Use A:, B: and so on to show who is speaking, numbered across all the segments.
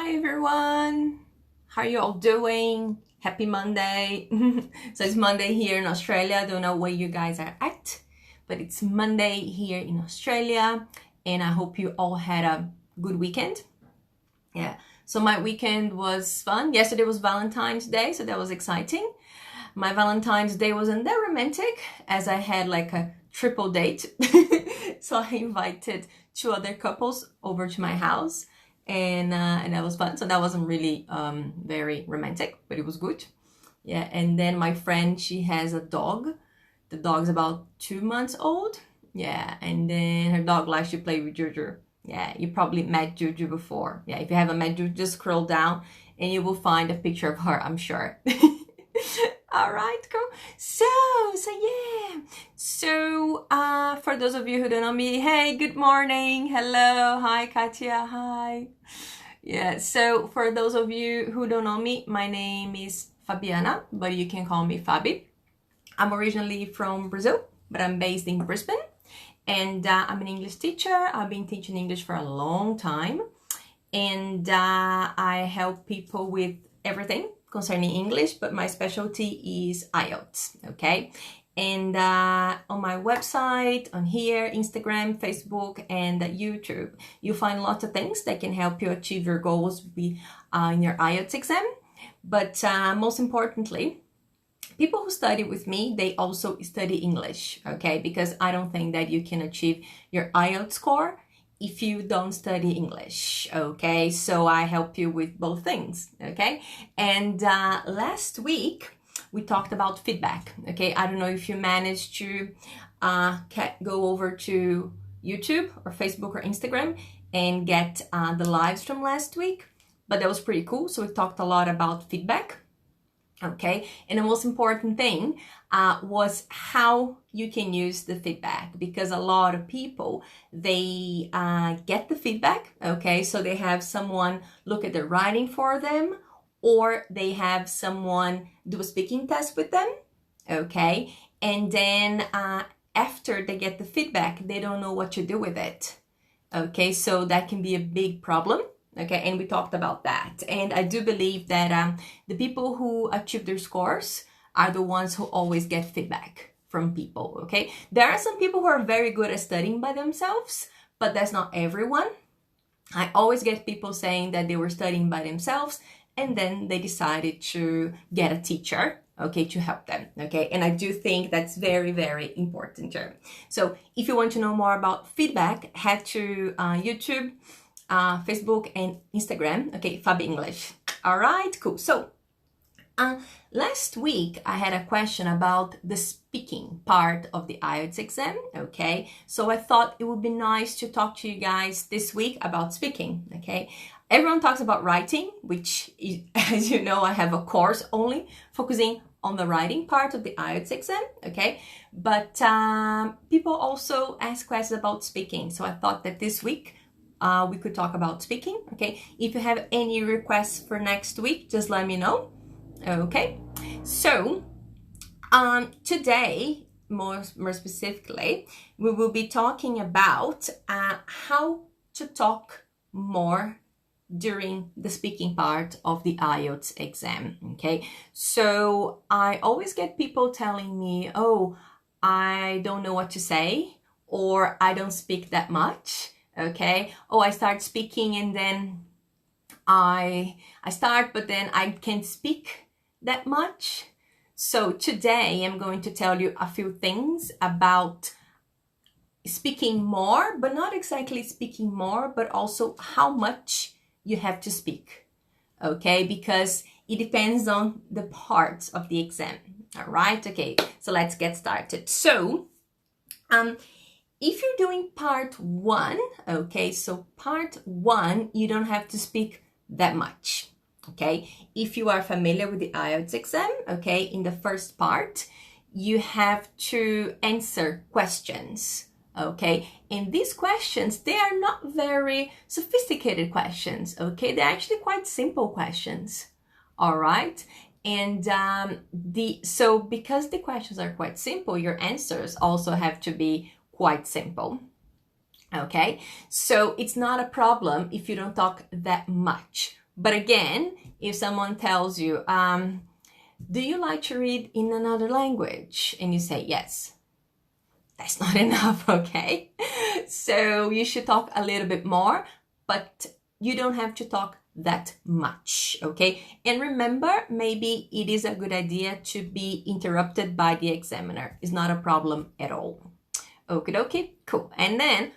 A: Hi everyone, how are you all doing? Happy Monday. So it's Monday here in Australia. I don't know where you guys are at, but it's Monday here in Australia, and I hope you all had a good weekend. Yeah, so my weekend was fun. Yesterday was Valentine's Day, so that was exciting. My Valentine's Day wasn't that romantic as I had like a triple date. So I invited two other couples over to my house, and that was fun. So that wasn't really very romantic, but it was good. Yeah, and then my friend, she has a dog. The dog's about 2 months old. Yeah, and then her dog likes to play with Juju. Yeah, you probably met Juju before. Yeah, if you haven't met Juju, just scroll down and you will find a picture of her, I'm sure. All right, cool. So yeah. So for those of you who don't know me, hey, good morning. Hello. Hi, Katia. Hi. Yeah, so for those of you who don't know me, my name is Fabiana, but you can call me Fabi. I'm originally from Brazil, but I'm based in Brisbane. And I'm an English teacher. I've been teaching English for a long time. And I help people with everything concerning English, but my specialty is IELTS, okay? And on my website, on here, Instagram, Facebook, and YouTube, you find lots of things that can help you achieve your goals in your IELTS exam. But most importantly, people who study with me, they also study English, okay? Because I don't think that you can achieve your IELTS score if you don't study English, okay? So I help you with both things, okay? And last week, we talked about feedback, okay? I don't know if you managed to go over to YouTube or Facebook or Instagram and get the lives from last week, but that was pretty cool. So we talked a lot about feedback. Okay, and the most important thing was how you can use the feedback, because a lot of people, they get the feedback, okay, so they have someone look at their writing for them, or they have someone do a speaking test with them, okay, and then after they get the feedback, they don't know what to do with it, okay, so that can be a big problem. Okay, and we talked about that. And I do believe that the people who achieve their scores are the ones who always get feedback from people, okay? There are some people who are very good at studying by themselves, but that's not everyone. I always get people saying that they were studying by themselves and then they decided to get a teacher, okay, to help them, okay? And I do think that's very, very important too. So if you want to know more about feedback, head to YouTube, Facebook and Instagram, okay, Fabi English. All right, cool. So last week I had a question about the speaking part of the IELTS exam, okay? So I thought it would be nice to talk to you guys this week about speaking, okay? Everyone talks about writing, which is, as you know, I have a course only focusing on the writing part of the IELTS exam, okay? But people also ask questions about speaking. So I thought that this week we could talk about speaking, okay? If you have any requests for next week, just let me know, okay? So today, more specifically, we will be talking about how to talk more during the speaking part of the IELTS exam, okay? So I always get people telling me, oh, I don't know what to say, or I don't speak that much. Okay, oh, I start speaking and then I start, but then I can't speak that much. So today I'm going to tell you a few things about speaking more, but not exactly speaking more, but also how much you have to speak. Okay, because it depends on the parts of the exam. All right, okay, so let's get started. So, if you're doing part 1, okay, so part 1, you don't have to speak that much, okay? If you are familiar with the IELTS exam, okay, in the first part, you have to answer questions, okay? And these questions, they are not very sophisticated questions, okay? They're actually quite simple questions, all right? And so because the questions are quite simple, your answers also have to be quite simple, okay? So it's not a problem if you don't talk that much, But again, if someone tells you, do you like to read in another language? And you say yes. That's not enough, okay? So you should talk a little bit more, but you don't have to talk that much, okay? And remember, maybe it is a good idea to be interrupted by the examiner. It's not a problem at all. Okie dokie, cool. And then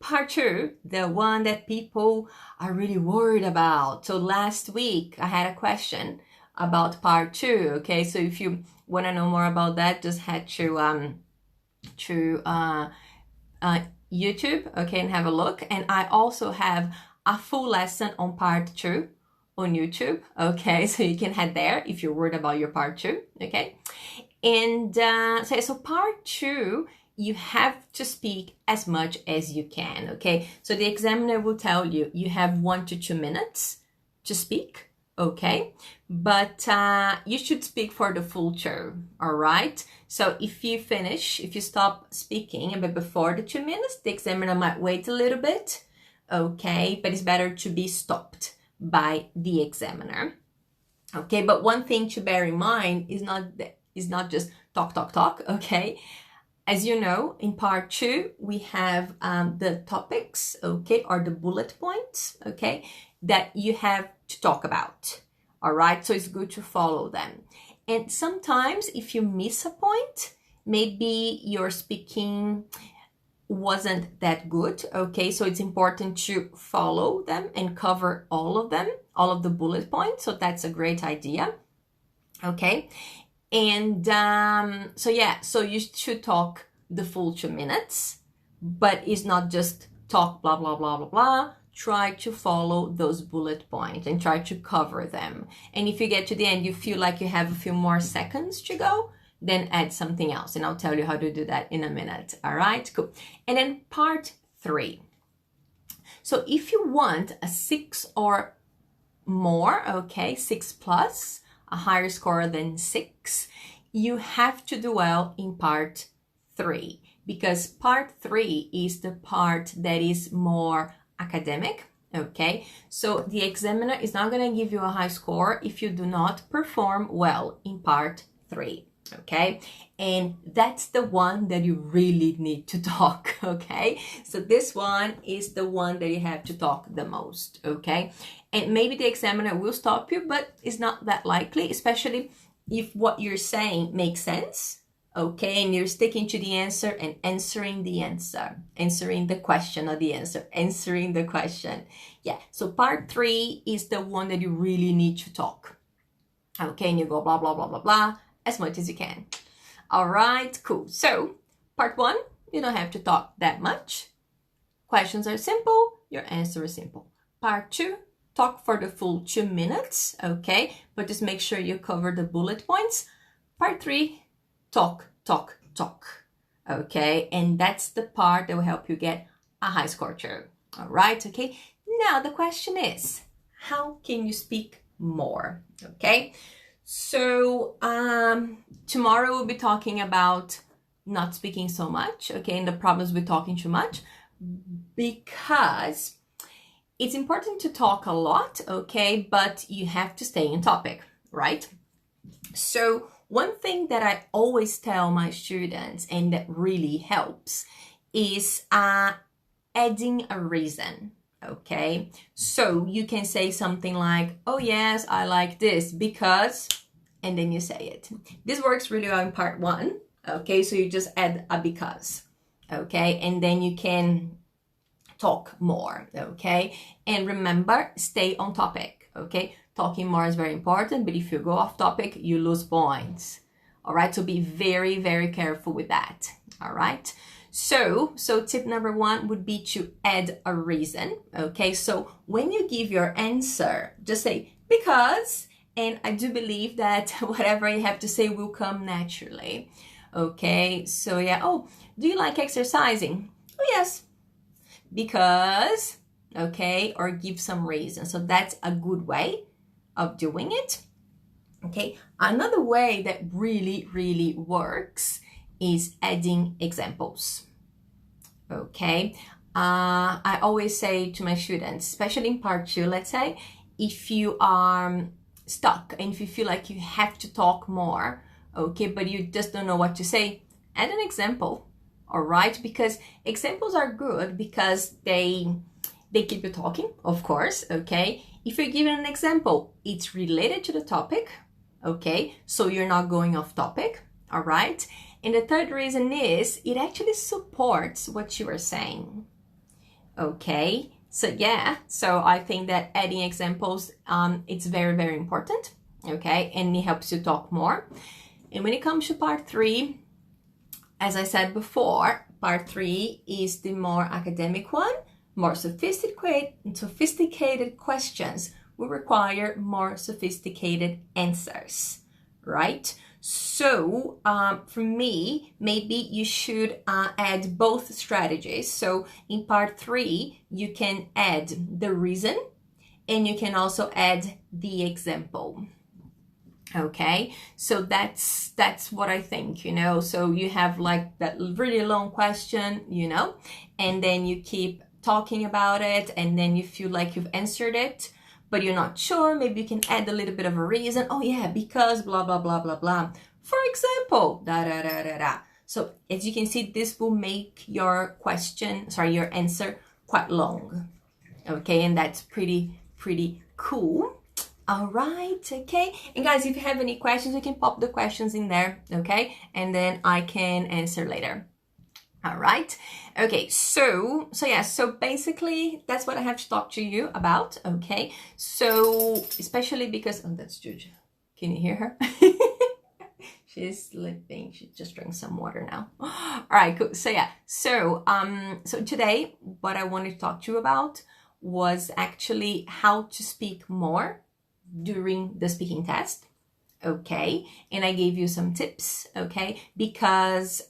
A: part 2, the one that people are really worried about. So last week I had a question about part 2, okay? So if you want to know more about that, just head to YouTube, okay, and have a look. And I also have a full lesson on part 2 on YouTube, okay? So you can head there if you're worried about your part 2, okay? And so part 2, you have to speak as much as you can, okay? So the examiner will tell you, you have 1 to 2 minutes to speak, okay? But you should speak for the full 2, all right? So if you stop speaking a bit before the 2 minutes, the examiner might wait a little bit, okay? But it's better to be stopped by the examiner, okay? But one thing to bear in mind is not just talk, okay? As you know, in part 2, we have the topics, okay, or the bullet points, okay, that you have to talk about, all right? So it's good to follow them. And sometimes if you miss a point, maybe your speaking wasn't that good, okay? So it's important to follow them and cover all of them, all of the bullet points. So that's a great idea, okay? And so you should talk the full 2 minutes, but it's not just talk blah, blah, blah, blah, blah. Try to follow those bullet points and try to cover them. And if you get to the end, you feel like you have a few more seconds to go, then add something else. And I'll tell you how to do that in a minute. All right, cool. And then part 3. So if you want a 6 or more, okay, 6 plus, a higher score than 6, you have to do well in part 3, because part 3 is the part that is more academic, okay? So the examiner is not going to give you a high score if you do not perform well in part 3, okay? And that's the one that you really need to talk, okay? So this one is the one that you have to talk the most, okay? And maybe the examiner will stop you, but it's not that likely, especially if what you're saying makes sense, okay? And you're sticking to the answer and answering the answer, answering the question, not the answer, answering the question. Yeah, so part 3 is the one that you really need to talk, okay? And you go blah, blah, blah, blah, blah, as much as you can. All right, cool. So part 1, you don't have to talk that much. Questions are simple, your answer is simple. Part 2, talk for the full 2 minutes, okay? But just make sure you cover the bullet points. Part 3, talk, okay? And that's the part that will help you get a high score too, all right? Okay, now the question is, how can you speak more, okay? So tomorrow we'll be talking about not speaking so much, okay? And the problems with talking too much, because it's important to talk a lot, okay? But you have to stay in topic, right? So one thing that I always tell my students, and that really helps, is adding a reason, okay? So you can say something like, oh yes, I like this because, and then you say it. This works really well in part 1, okay? So you just add a because, okay? And then you can talk more, okay? And remember, stay on topic, okay? Talking more is very important, but if you go off topic, you lose points, all right? So be very, very careful with that, all right? So tip number 1 would be to add a reason, okay? So when you give your answer, just say, because, and I do believe that whatever you have to say will come naturally, okay? So yeah, oh, do you like exercising? Oh, yes. Because, okay, or give some reason. So that's a good way of doing it, okay? Another way that really, really works is adding examples, okay? I always say to my students, especially in part 2, let's say, if you are stuck and if you feel like you have to talk more, okay, but you just don't know what to say, add an example, all right? Because examples are good because they keep you talking, of course, okay? If you're given an example, it's related to the topic, okay? So you're not going off topic, all right? And the third reason is it actually supports what you are saying, okay? So yeah, so I think that adding examples, it's very, very important, okay? And it helps you talk more. And when it comes to part 3, as I said before, part 3 is the more academic one. More sophisticated questions will require more sophisticated answers, right? So for me, maybe you should add both strategies. So in part 3, you can add the reason and you can also add the example. Okay, so that's what I think, you know. So you have like that really long question, you know, and then you keep talking about it and then you feel like you've answered it, but you're not sure. Maybe you can add a little bit of a reason. Oh yeah, because blah, blah, blah, blah, blah. For example, da, da, da, da, da. So as you can see, this will make your your answer quite long. Okay, and that's pretty cool. All right, okay. And guys, if you have any questions, you can pop the questions in there, okay? And then I can answer later. All right. Okay, so yeah, so basically that's what I have to talk to you about, okay? So especially because, oh, that's Juju. Can you hear her? She's sleeping. She just drank some water now. All right, cool. So yeah, so today what I wanted to talk to you about was actually how to speak more during the speaking test, okay? And I gave you some tips, okay? Because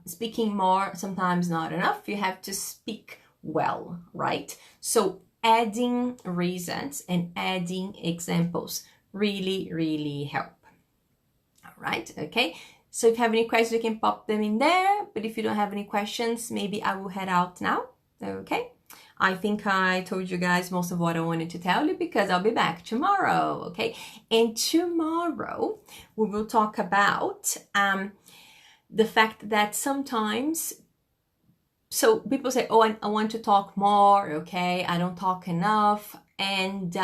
A: speaking more sometimes not enough. You have to speak well, right? So adding reasons and adding examples really help. All right, okay? So if you have any questions, you can pop them in there. But if you don't have any questions, maybe I will head out now, okay? I think I told you guys most of what I wanted to tell you because I'll be back tomorrow, okay? And tomorrow we will talk about the fact that sometimes, so people say, oh, I want to talk more, okay? I don't talk enough. And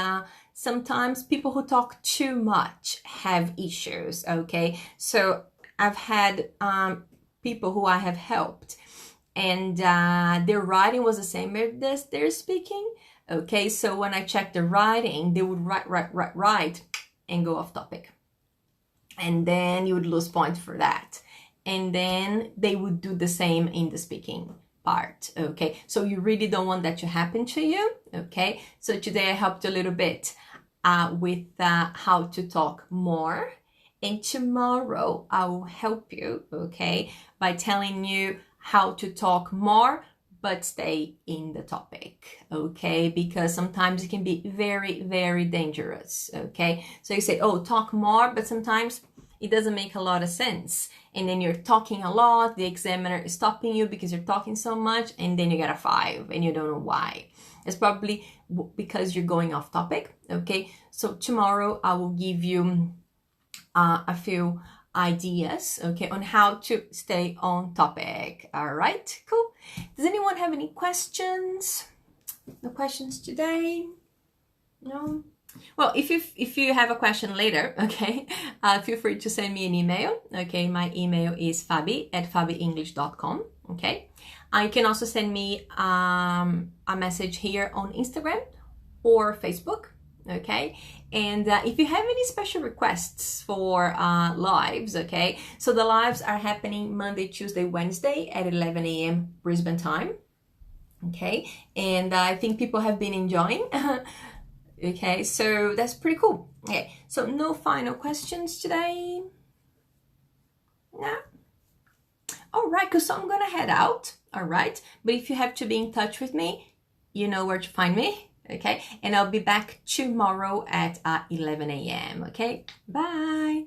A: sometimes people who talk too much have issues, okay? So I've had people who I have helped and their writing was the same as their speaking. Okay, so when I checked the writing, they would write and go off topic. And then you would lose points for that. And then they would do the same in the speaking part. Okay, so you really don't want that to happen to you. Okay, so today I helped a little bit with how to talk more. And tomorrow I will help you, okay, by telling you how to talk more but stay in the topic, okay? Because sometimes it can be very dangerous, okay? So you say, oh, talk more, but sometimes it doesn't make a lot of sense. And then you're talking a lot, the examiner is stopping you because you're talking so much, and then you get a 5 and you don't know why. It's probably because you're going off topic, okay? So tomorrow I will give you a few ideas, okay, on how to stay on topic. All right, cool. Does anyone have any questions? No questions today? No? Well, if you have a question later, okay, feel free to send me an email. Okay, my email is fabi@fabieNglish.com. Okay, you can also send me a message here on Instagram or Facebook. Okay, and if you have any special requests for lives, okay, so the lives are happening Monday, Tuesday, Wednesday at 11 a.m. Brisbane time. Okay, and I think people have been enjoying. Okay, so that's pretty cool. Okay, so no final questions today? No? All right, so I'm gonna head out, all right? But if you have to be in touch with me, you know where to find me. Okay, and I'll be back tomorrow at 11 a.m. Okay, bye.